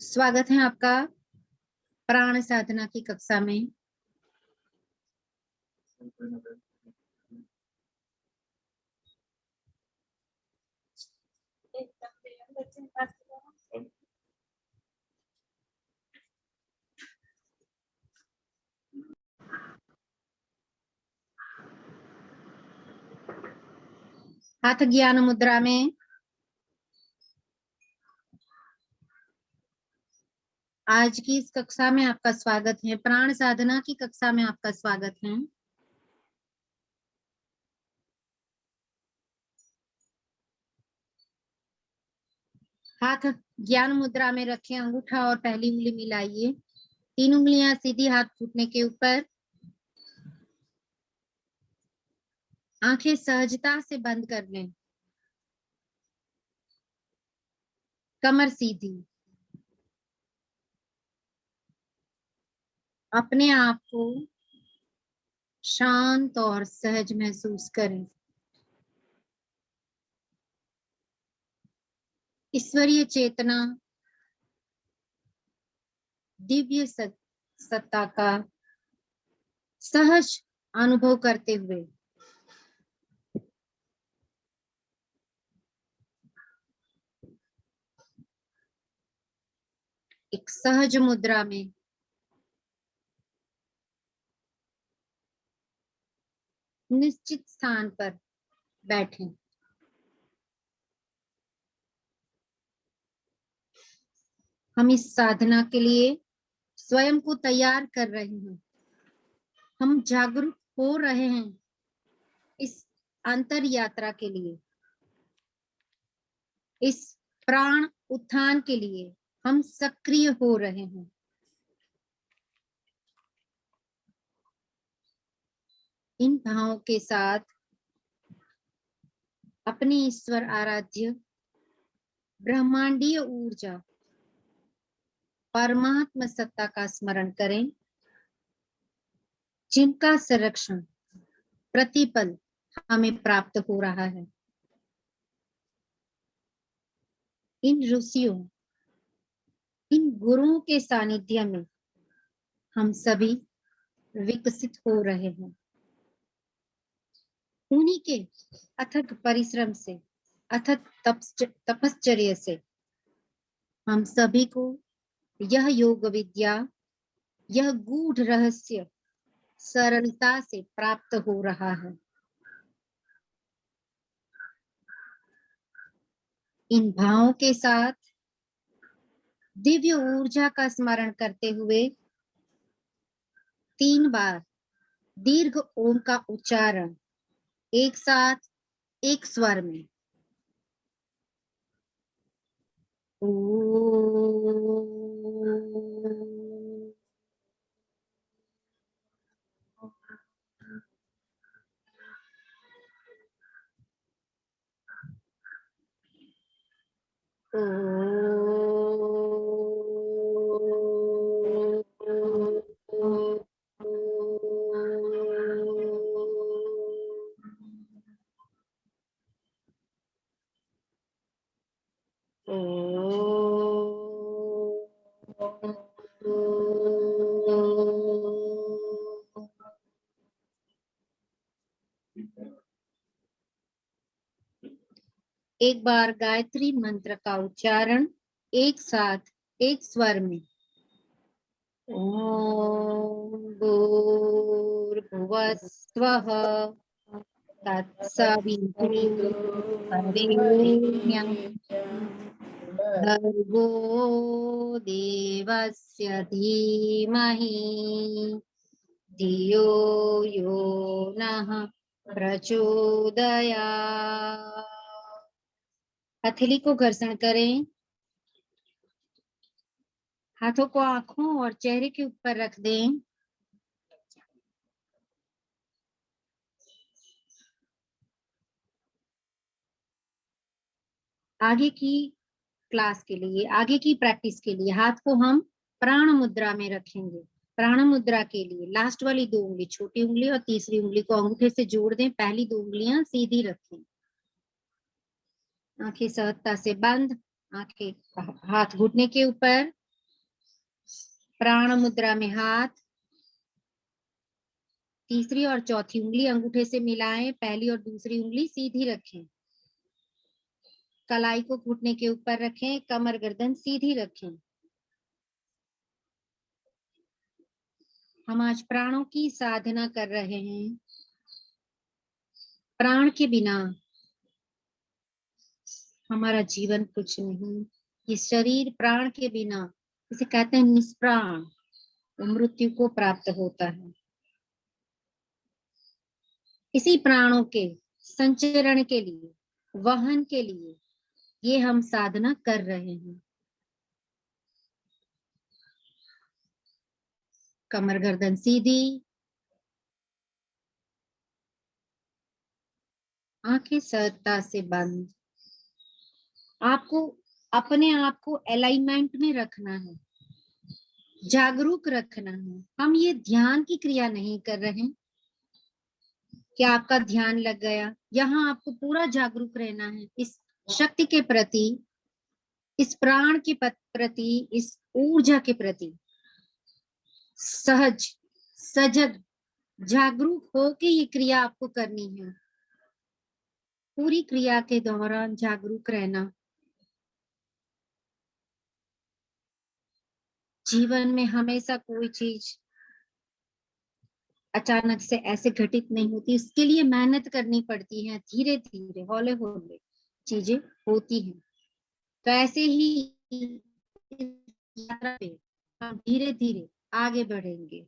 स्वागत है आपका प्राण साधना की कक्षा में। हाथ ज्ञान मुद्रा में आज की इस कक्षा में आपका स्वागत है। प्राण साधना की कक्षा में आपका स्वागत है। हाथ ज्ञान मुद्रा में रखें, अंगूठा और पहली उंगली मिलाइए, 3 उंगलियां सीधी हाथ घुटने के ऊपर, आंखें सहजता से बंद कर लें, कमर सीधी। अपने आप को शांत और सहज महसूस करें। ईश्वरीय चेतना, दिव्य सत्ता का सहज अनुभव करते हुए एक सहज मुद्रा में निश्चित स्थान पर बैठें। हम इस साधना के लिए स्वयं को तैयार कर रहे हैं। हम जागरूक हो रहे हैं इस अंतर यात्रा के लिए, इस प्राण उत्थान के लिए हम सक्रिय हो रहे हैं। इन भावों के साथ अपने ईश्वर आराध्य ब्रह्मांडीय ऊर्जा परमात्मा सत्ता का स्मरण करें, जिनका संरक्षण प्रतिपल हमें प्राप्त हो रहा है। इन ऋषियों, इन गुरुओं के सानिध्य में हम सभी विकसित हो रहे हैं। उन्हीं के अथक परिश्रम से, अथक तपश्चर्या से हम सभी को यह योग विद्या, यह गूढ़ रहस्य सरलता से प्राप्त हो रहा है। इन भावों के साथ दिव्य ऊर्जा का स्मरण करते हुए 3 बार दीर्घ ओम का उच्चारण एक साथ एक स्वर में। एक बार गायत्री मंत्र का उच्चारण एक साथ एक स्वर में। ओम भूर्भुवस्वः तत्सवितुर्वरेण्यं भर्गो देवस्य धीमहि धियो यो नः प्रचोदयात्। हथेली को घर्षण करें, हाथों को आंखों और चेहरे के ऊपर रख दें। आगे की क्लास के लिए, आगे की प्रैक्टिस के लिए हाथ को हम प्राण मुद्रा में रखेंगे। प्राण मुद्रा के लिए लास्ट वाली 2 उंगली, छोटी उंगली और तीसरी उंगली को अंगूठे से जोड़ दें। पहली 2 उंगलियां सीधी रखें, आंखें सहजता से बंद, आंखें हाथ घुटने के ऊपर, प्राण मुद्रा में हाथ, तीसरी और चौथी उंगली अंगूठे से मिलाएं, पहली और दूसरी उंगली सीधी रखें, कलाई को घुटने के ऊपर रखें, कमर गर्दन सीधी रखें। हम आज प्राणों की साधना कर रहे हैं। प्राण के बिना हमारा जीवन कुछ नहीं। ये शरीर प्राण के बिना, इसे कहते हैं निष्प्राण, वो मृत्यु को प्राप्त होता है। इसी प्राणों के संचरण के लिए, वहन के लिए ये हम साधना कर रहे हैं। कमर गर्दन सीधी, आंखें सहजता से बंद। आपको अपने आप को अलाइनमेंट में रखना है, जागरूक रखना है। हम ये ध्यान की क्रिया नहीं कर रहे हैं कि आपका ध्यान लग गया। यहाँ आपको पूरा जागरूक रहना है इस शक्ति के प्रति, इस प्राण के प्रति, इस ऊर्जा के प्रति। सहज, सजग, जागरूक होके ये क्रिया आपको करनी है। पूरी क्रिया के दौरान जागरूक रहना। जीवन में हमेशा कोई चीज अचानक से ऐसे घटित नहीं होती, इसके लिए मेहनत करनी पड़ती है, धीरे धीरे हौले हौले चीजें होती हैं। तो ऐसे ही इस यात्रा पे हम धीरे धीरे आगे बढ़ेंगे।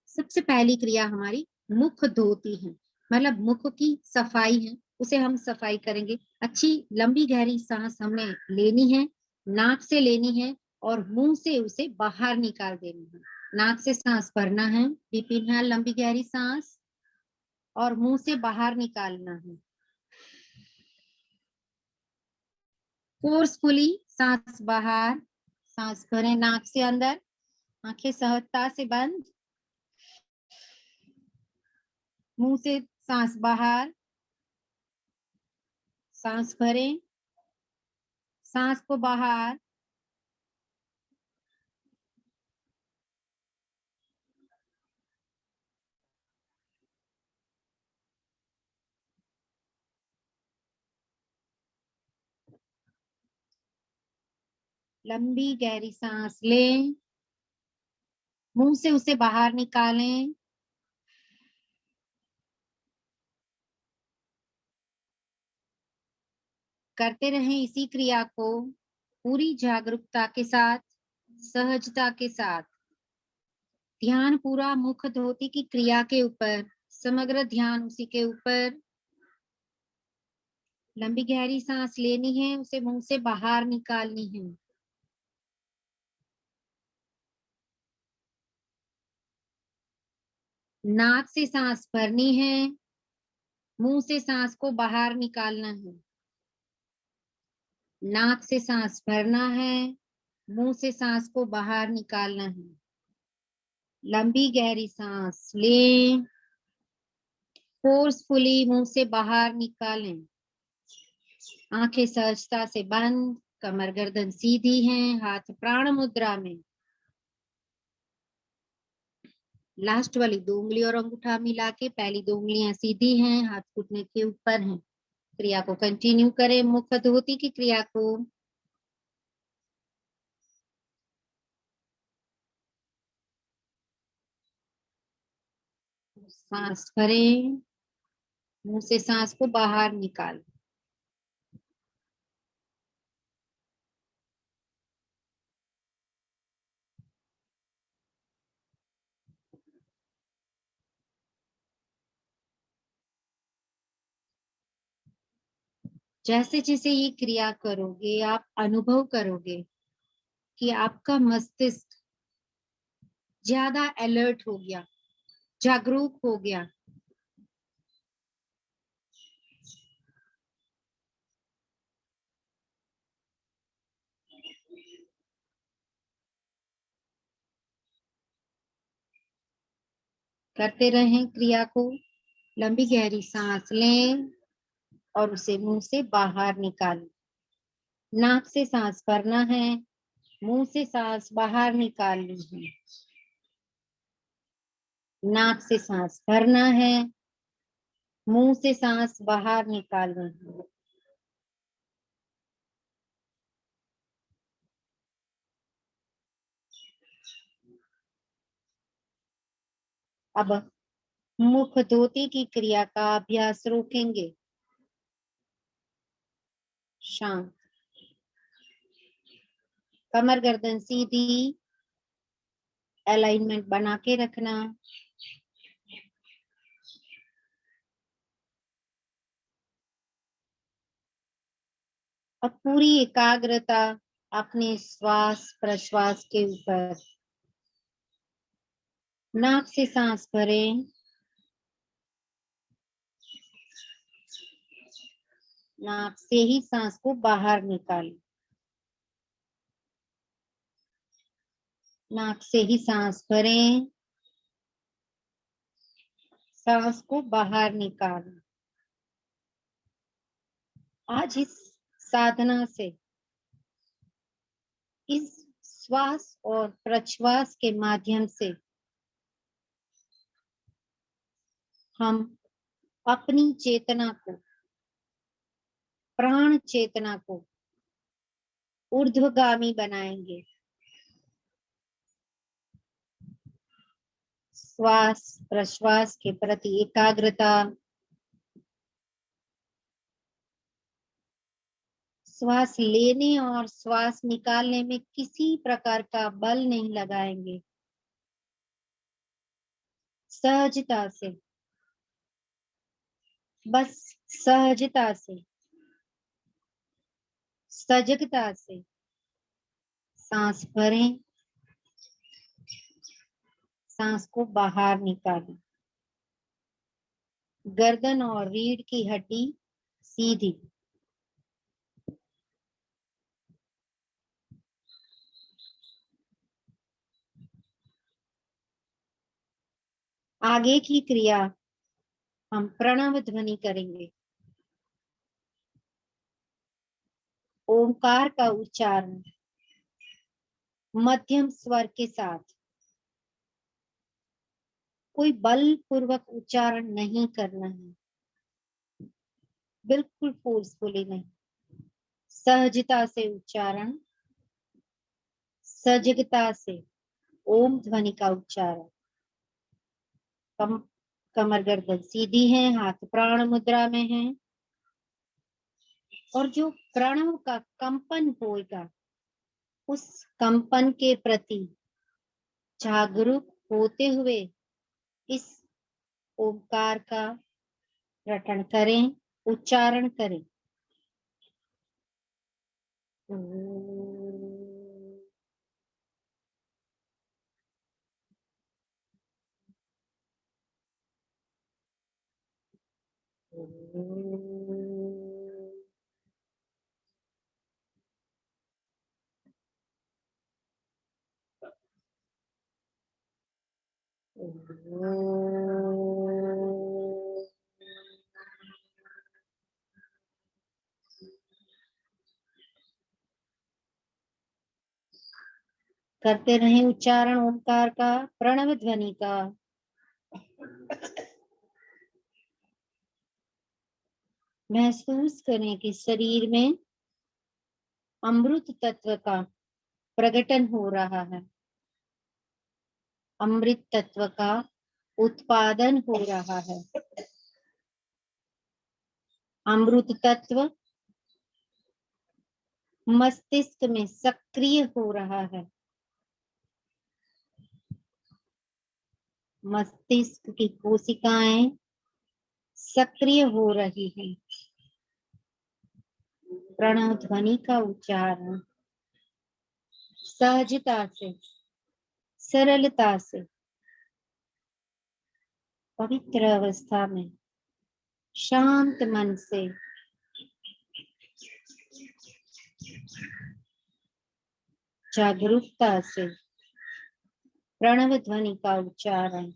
सबसे पहली क्रिया हमारी मुख धोती है, मतलब मुख की सफाई है, उसे हम सफाई करेंगे। अच्छी लंबी गहरी सांस हमें लेनी है, नाक से लेनी है और मुंह से उसे बाहर निकाल देनी है। नाक से सांस भरना है, डीप इनहेल लंबी गहरी सांस, और मुंह से बाहर निकालना है। फोर्सफुली सांस बाहर, सांस भरें नाक से अंदर, आंखें सहजता से बंद, मुंह से सांस बाहर, सांस भरें, सांस को बाहर, लंबी गहरी सांस लें, मुंह से उसे बाहर निकालें, करते रहें इसी क्रिया को पूरी जागरूकता के साथ, सहजता के साथ। ध्यान पूरा मुख धोती की क्रिया के ऊपर, समग्र ध्यान उसी के ऊपर। लंबी गहरी सांस लेनी है, उसे मुंह से बाहर निकालनी है। नाक से सांस भरनी है, मुंह से सांस को बाहर निकालना है। नाक से सांस भरना है, मुंह से सांस को बाहर निकालना है। लंबी गहरी सांस लें, फोर्सफुली मुंह से बाहर निकालें। आंखें सहजता से बंद, कमर गर्दन सीधी है, हाथ प्राण मुद्रा में। लास्ट वाली दो उंगली और अंगूठा मिला के, पहली दो उंगलियां सीधी हैं, हाथ घुटने के ऊपर हैं। क्रिया को कंटिन्यू करें, मुख धोती की क्रिया को। सांस भरें, मुंह से सांस को बाहर निकालें। जैसे जैसे ये क्रिया करोगे, आप अनुभव करोगे कि आपका मस्तिष्क ज्यादा अलर्ट हो गया, जागरूक हो गया। करते रहें क्रिया को। लंबी गहरी सांस लें और उसे मुंह से बाहर निकालें। नाक से सांस भरना है, मुंह से सांस बाहर निकालनी है। नाक से सांस भरना है, मुंह से सांस बाहर निकालनी है। अब मुख धोती की क्रिया का अभ्यास रोकेंगे। शांत, कमर गर्दन सीधी, अलाइनमेंट बना के रखना। अब पूरी एकाग्रता अपने श्वास प्रश्वास के ऊपर। नाक से सांस भरें, नाक से ही सांस को बाहर निकालें। नाक से ही सांस भरें, सांस को बाहर निकालें। आज इस साधना से, इस श्वास और प्रश्वास के माध्यम से हम अपनी चेतना को, प्राण चेतना को ऊर्ध्वगामी बनाएंगे। श्वास प्रश्वास के प्रति एकाग्रता, श्वास लेने और श्वास निकालने में किसी प्रकार का बल नहीं लगाएंगे। सहजता से, बस सहजता से, सजगता से सांस भरें, सांस को बाहर निकालें। गर्दन और रीढ़ की हड्डी सीधी। आगे की क्रिया हम प्रणव ध्वनि करेंगे। ओंकार का उच्चारण मध्यम स्वर के साथ, कोई बल पूर्वक उच्चारण नहीं करना है, बिल्कुल फोर्सफुली नहीं। सहजता से उच्चारण, सजगता से ओम ध्वनि का उच्चारण। कमर गर्दन सीधी है, हाथ प्राण मुद्रा में है और जो प्रणव का कंपन होगा उस कंपन के प्रति जागरूक होते हुए इस ओंकार का रटन करें, उच्चारण करें। करते रहें उच्चारण ओंकार का, प्रणव ध्वनि का। महसूस करें कि शरीर में अमृत तत्व का प्रकटन हो रहा है, अमृत तत्व का उत्पादन हो रहा है। अमृत तत्व मस्तिष्क में सक्रिय हो रहा है। मस्तिष्क की कोशिकाएं सक्रिय हो रही हैं। प्रणव ध्वनि का उच्चारण सहजता से, सरलता से, पवित्र अवस्था में, शांत मन से जागरूकता से प्रणव ध्वनि का उच्चारण।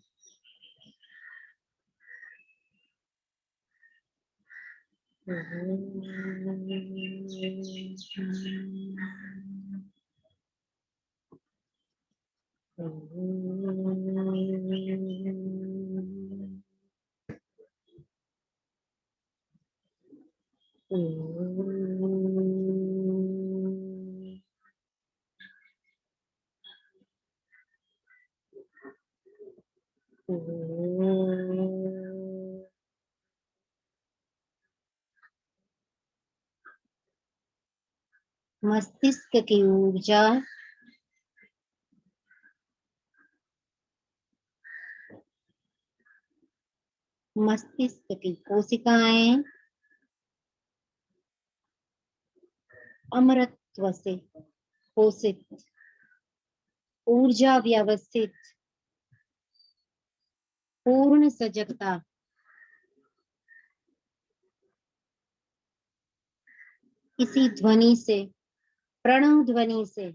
मस्तिष्क की ऊर्जा मस्तिष्क की कोशिकाएं अमरत्व से पोषित, ऊर्जा व्यवस्थित, पूर्ण सजगता, इसी ध्वनि से, प्रणव ध्वनि से,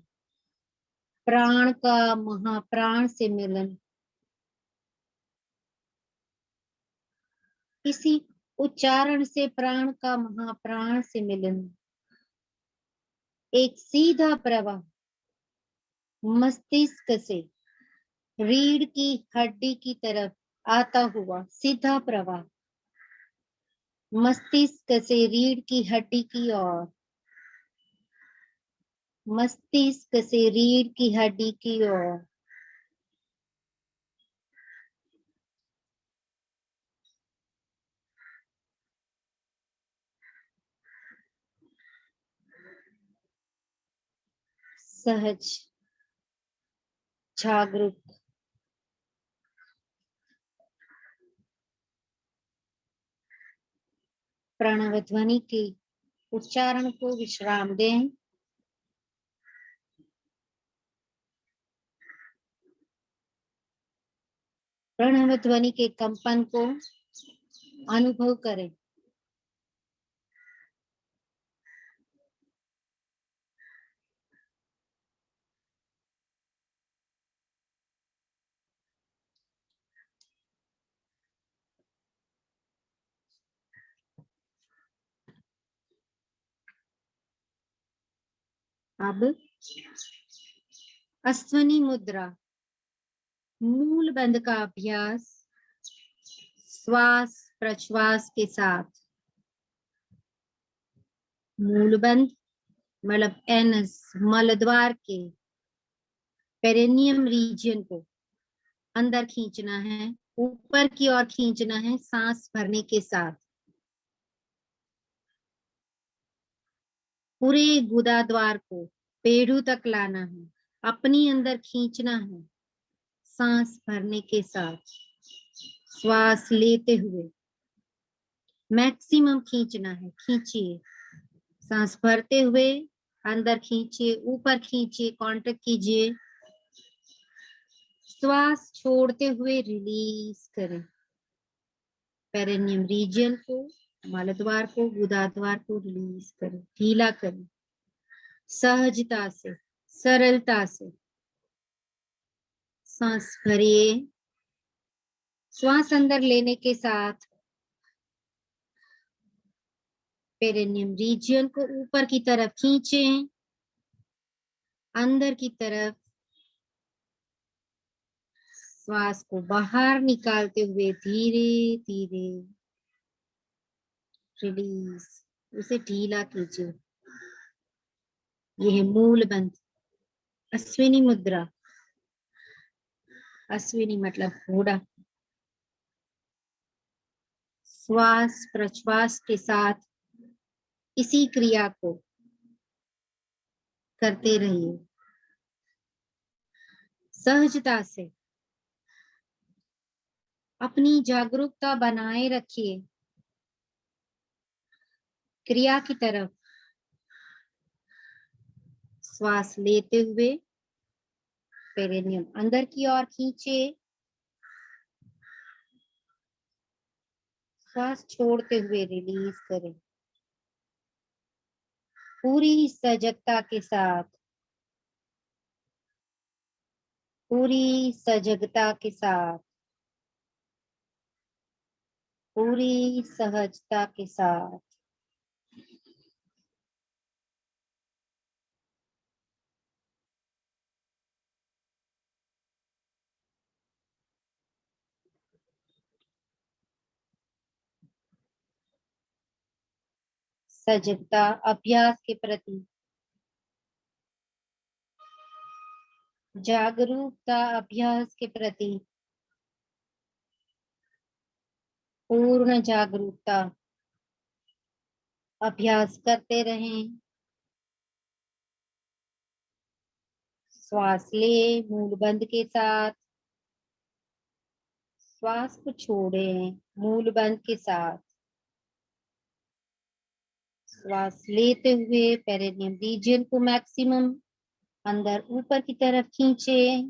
प्राण का महाप्राण से मिलन, इसी उच्चारण से प्राण का महाप्राण से मिलन, एक सीधा प्रवाह मस्तिष्क से रीढ़ की हड्डी की तरफ आता हुआ सीधा प्रवाह, मस्तिष्क से रीढ़ की हड्डी की ओर, मस्तिष्क से रीढ़ की हड्डी की ओर, सहज, जागरूक, प्रणव ध्वनि के उच्चारण को विश्राम दें। प्रणव ध्वनि के कंपन को अनुभव करें। अब अश्वनी मुद्रा, मूल बंध का अभ्यास श्वास प्रश्वास के साथ। मूल बंध मतलब एनस, मलद्वार के पेरिनियम रीजन को अंदर खींचना है, ऊपर की ओर खींचना है सांस भरने के साथ। पूरे गुदा द्वार को पेड़ों तक लाना है, अपनी अंदर खींचना है सांस भरने के साथ। श्वास लेते हुए मैक्सिमम खींचना है, खींचिए। सांस भरते हुए अंदर खींचिए, ऊपर खींचिए, कॉन्ट्रैक्ट कीजिए। श्वास छोड़ते हुए रिलीज करें। पेरिनियम रीजन को, मलद्वार को, गुदाद्वार को रिलीज करें, ढीला करें। सहजता से, सरलता से सांस भरिए। श्वास अंदर लेने के साथ पेरिनियम रीजन को ऊपर की तरफ खींचें, अंदर की तरफ। श्वास को बाहर निकालते हुए धीरे धीरे रिलीज, उसे ढीला कीजिए। यह मूल बंध, अश्विनी मुद्रा। अश्विनी मतलब घोड़ा। श्वास प्रश्वास के साथ इसी क्रिया को करते रहिए सहजता से। अपनी जागरूकता बनाए रखिए क्रिया की तरफ। श्वास लेते हुए पेरिनियम अंदर की ओर खींचे, श्वास छोड़ते हुए रिलीज करें। पूरी सजगता के साथ, पूरी सजगता के साथ, पूरी सहजता के साथ। सजगता अभ्यास के प्रति, जागरूकता अभ्यास के प्रति, पूर्ण जागरूकता अभ्यास करते रहें। श्वास ले मूल बंद के साथ, श्वास को छोड़ें मूल बंद के साथ। श्वास लेते हुए पेरिनियम रीजन को मैक्सिमम अंदर ऊपर की तरफ खींचे,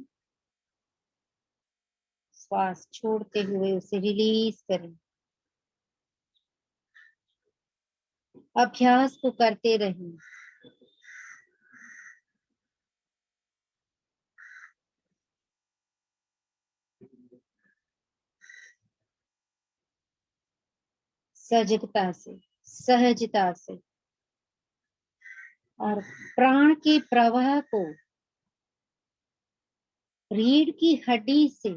श्वास छोड़ते हुए उसे रिलीज करें। अभ्यास को करते रहें। सजगता से, सहजता से, और प्राण के प्रवाह को रीढ़ की हड्डी से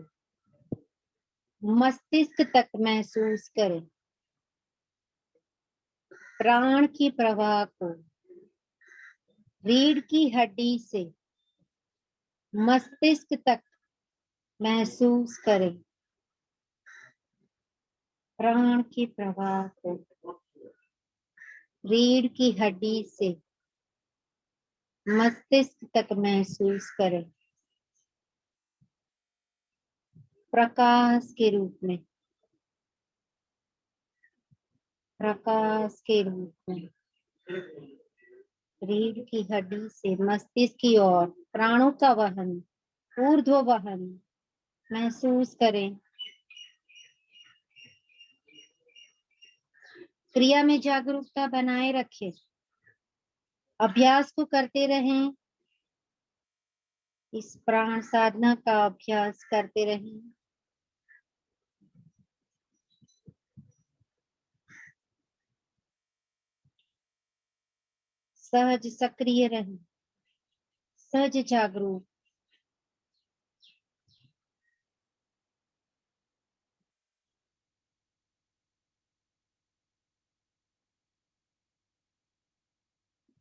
मस्तिष्क तक महसूस करें। प्राण के प्रवाह को रीढ़ की हड्डी से मस्तिष्क तक महसूस करें। प्राण के प्रवाह को रीढ़ की हड्डी से मस्तिष्क तक महसूस करें। प्रकाश के रूप में, प्रकाश के रूप में रीढ़ की हड्डी से मस्तिष्क की ओर प्राणों का वहन, ऊर्ध्व वहन महसूस करें। क्रिया में जागरूकता बनाए रखें। अभ्यास को करते रहें। इस प्राण साधना का अभ्यास करते रहें। सहज सक्रिय रहें, सहज जागरूक।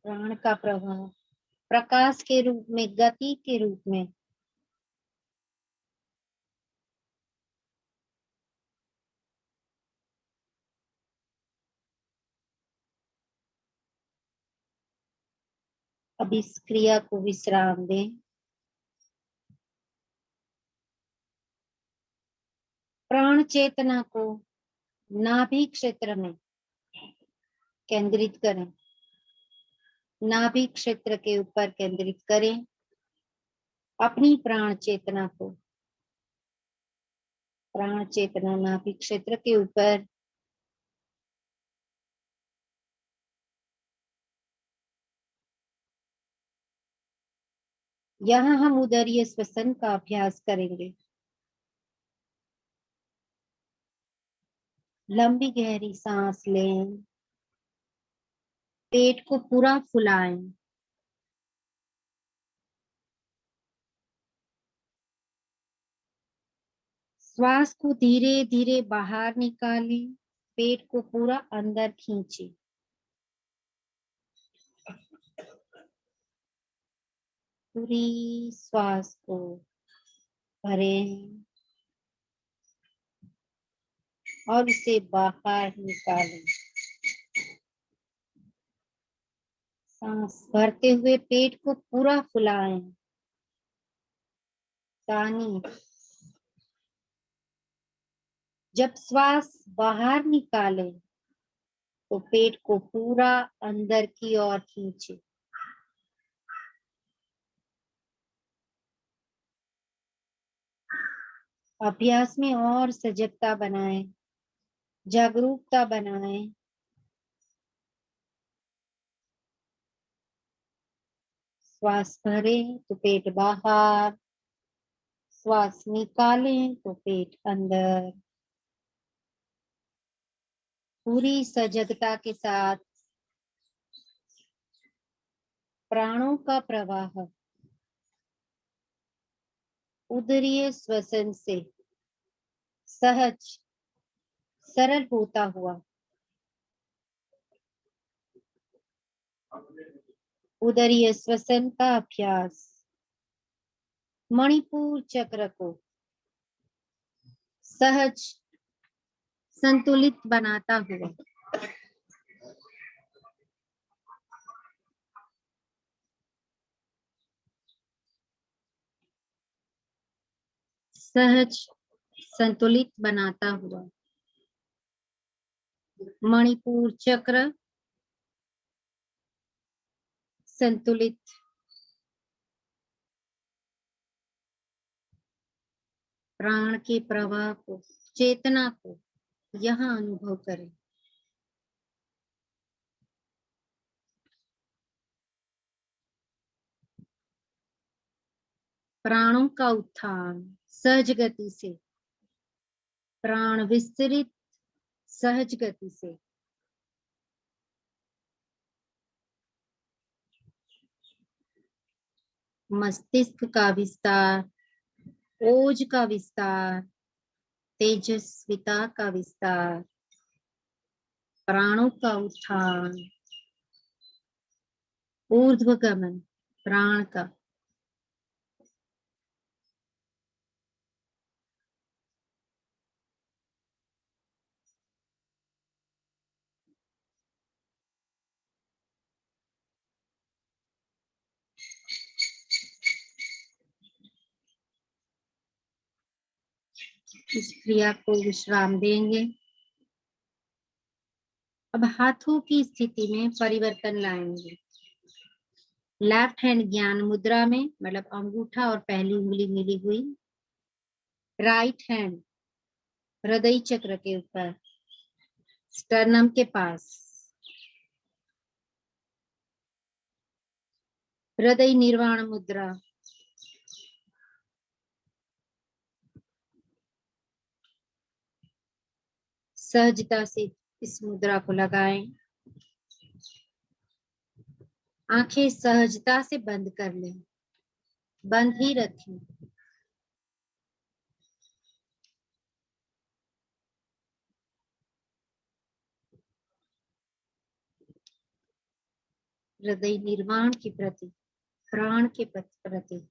प्राण का प्रवाह प्रकाश के रूप में, गति के रूप में अब इस क्रिया को विश्राम दें। प्राण चेतना को नाभि क्षेत्र में केंद्रित करें। नाभि क्षेत्र के ऊपर केंद्रित करें अपनी प्राण चेतना को। प्राण चेतना नाभि क्षेत्र के ऊपर। यहाँ हम उदरीय श्वसन का अभ्यास करेंगे। लंबी गहरी सांस लें, पेट को पूरा फुलाएं। श्वास को धीरे धीरे बाहर निकालें, पेट को पूरा अंदर खींचे। पूरी श्वास को भरें और उसे बाहर निकालें। सांस भरते हुए पेट को पूरा फुलाएं। तानी। जब श्वास बाहर निकालें तो पेट को पूरा अंदर की ओर खींचे। अभ्यास में और सजगता बनाएं, जागरूकता बनाएं। श्वास भरें तो पेट बाहर, श्वास निकालें तो पेट अंदर। पूरी सजगता के साथ प्राणों का प्रवाह उदरीय श्वसन से सहज सरल होता हुआ उदरीय श्वसन का अभ्यास मणिपुर चक्र को सहज संतुलित बनाता हुआ सहज संतुलित बनाता हुआ मणिपुर चक्र संतुलित प्राण के प्रवाह को चेतना को यहाँ अनुभव करें। प्राणों का उत्थान सहज गति से, प्राण विस्तरित सहज गति से, मस्तिष्क का विस्तार, ओज का विस्तार, तेजस्विता का विस्तार, प्राणों का उत्थान, ऊर्ध्वगमन प्राण का, इस क्रिया को विश्राम देंगे। अब हाथों की स्थिति में परिवर्तन लाएंगे। लेफ्ट हैंड ज्ञान मुद्रा में, मतलब अंगूठा और पहली उंगली मिली हुई। राइट हैंड हृदय चक्र के ऊपर, स्टर्नम के पास, हृदय निर्वाण मुद्रा। सहजता से इस मुद्रा को लगाएं। आंखें सहजता से बंद कर लें, बंद ही रखें। हृदय निर्माण के प्रति, प्राण के प्रति,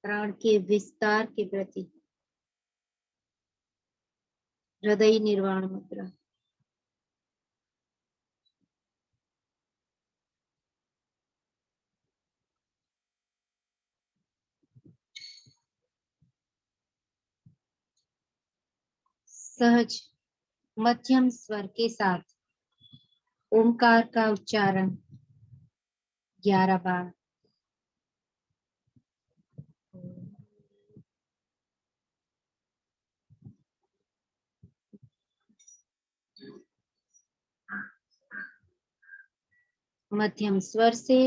प्राण के विस्तार के प्रति हृदय निर्वाण मुद्रा। सहज मध्यम स्वर के साथ ओमकार का उच्चारण 11 बार। मध्यम स्वर से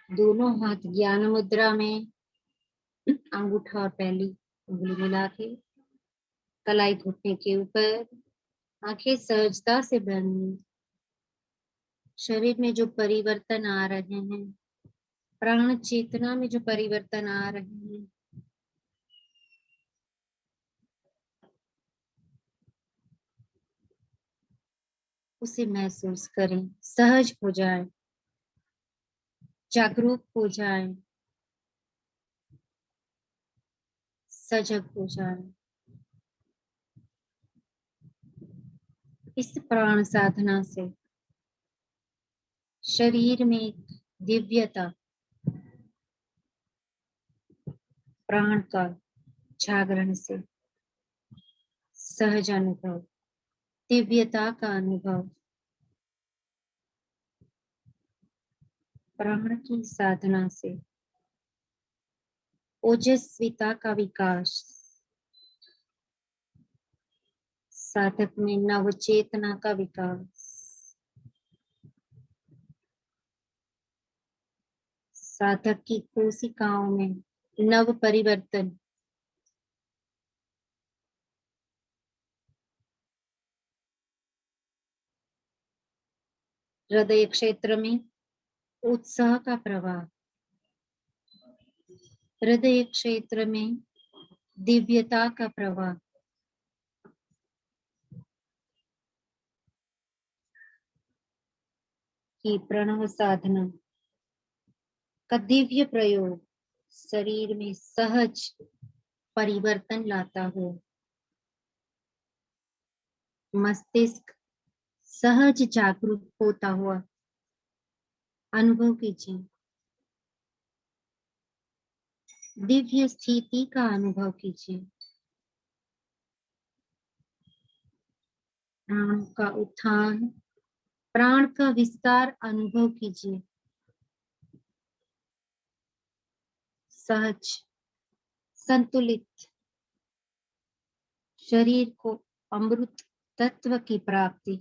दोनों हाथ ज्ञान मुद्रा में, अंगूठा और पहली उंगली मिला के, कलाई घुटने के ऊपर, आंखें सहजता से बंद। शरीर में जो परिवर्तन आ रहे हैं, प्राण चेतना में जो परिवर्तन आ रहे हैं, उसे महसूस करें, सहज हो जाए, जागरूक हो जाए, सजग हो जाए। इस प्राण साधना से शरीर में एक दिव्यता, प्राण का जागरण से सहज अनुभव, दिव्यता का अनुभव, प्राण की साधना से ओजस्विता का विकास, साधक में नव चेतना का विकास, साधक की कोशिकाओं में नव परिवर्तन, हृदय क्षेत्र में उत्साह का प्रवाह, हृदय क्षेत्र में दिव्यता का प्रवाह, की प्रणव साधना का दिव्य प्रयोग शरीर में सहज परिवर्तन लाता हो। मस्तिष्क सहज जागरूक होता हुआ अनुभव कीजिए, दिव्य स्थिति का अनुभव कीजिए। प्राण का उत्थान, प्राण का विस्तार अनुभव कीजिए। सहज, संतुलित शरीर को अमृत तत्व की प्राप्ति,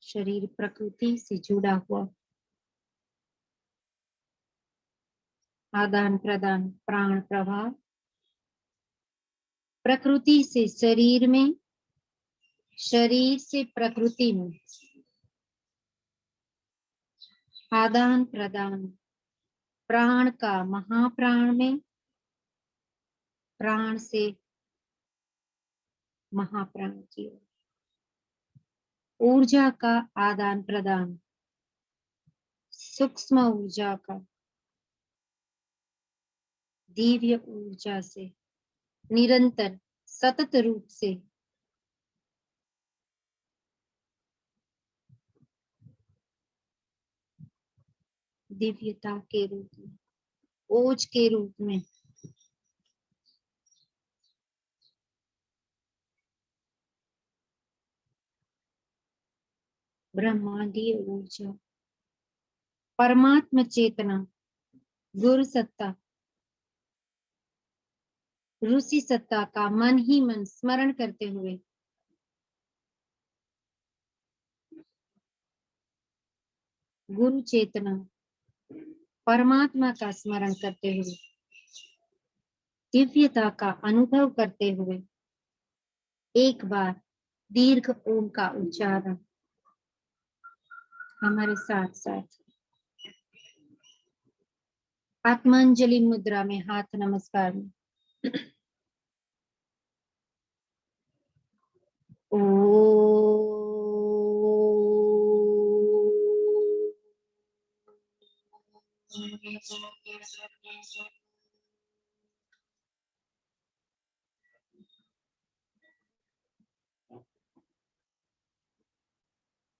शरीर प्रकृति से जुड़ा हुआ, आदान प्रदान, प्राण प्रवाह, प्रकृति से शरीर में, शरीर से प्रकृति में, आदान प्रदान, प्राण का महाप्राण में, प्राण से महाप्राण की ओर, ऊर्जा का आदान प्रदान, सूक्ष्म ऊर्जा का दिव्य ऊर्जा से निरंतर सतत रूप से दिव्यता के रूप में, ओज के रूप में, ब्रह्मांडीय ऊर्जा, परमात्म चेतना, गुरु सत्ता, ऋषि सत्ता का मन ही मन स्मरण करते हुए गुरु चेतना, परमात्मा का स्मरण करते हुए, दिव्यता का अनुभव करते हुए एक बार दीर्घ ओम का उच्चारण हमारे साथ साथ आत्मांजलि मुद्रा में हाथ नमस्कार में ओ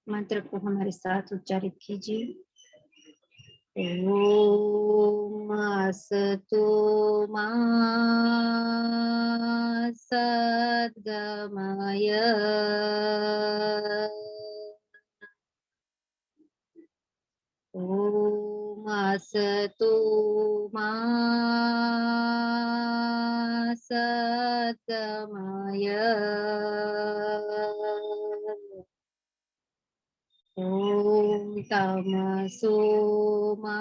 मंत्र को हमारे साथ उच्चारित कीजिए। ओम असतो मा सद्गमय ओम असतो मा सद्गमय ॐ तमसो मा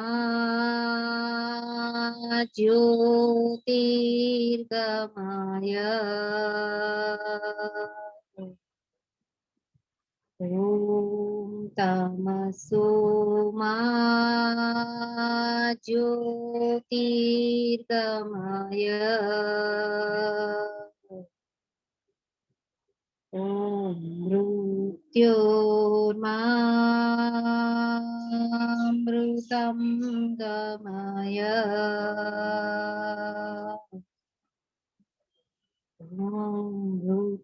ज्योतिर्गमय ॐ तमसो मा ज्योतिर्गमय ॐ मृत्योर्मामृतं गमय ॐ मृत्योर्मामृतं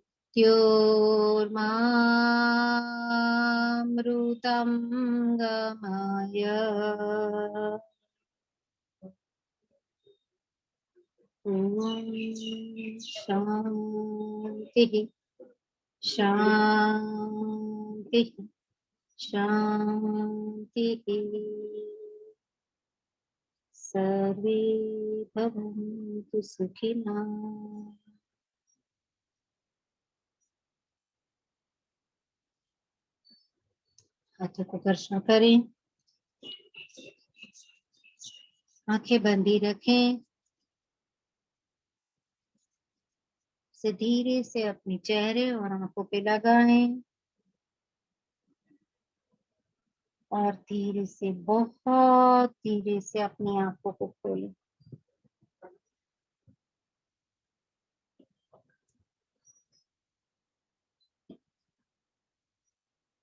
गमय ॐ शान्तिः शान्तिः शान्तिः सर्वे भवन्तु सुखिनः। हाथों को प्रश्न करें, आंखें बंदी रखें, से धीरे से अपने चेहरे और आंखों पे लगाएं और धीरे से, बहुत धीरे से अपनी आंखों को खोलें।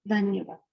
धन्यवाद।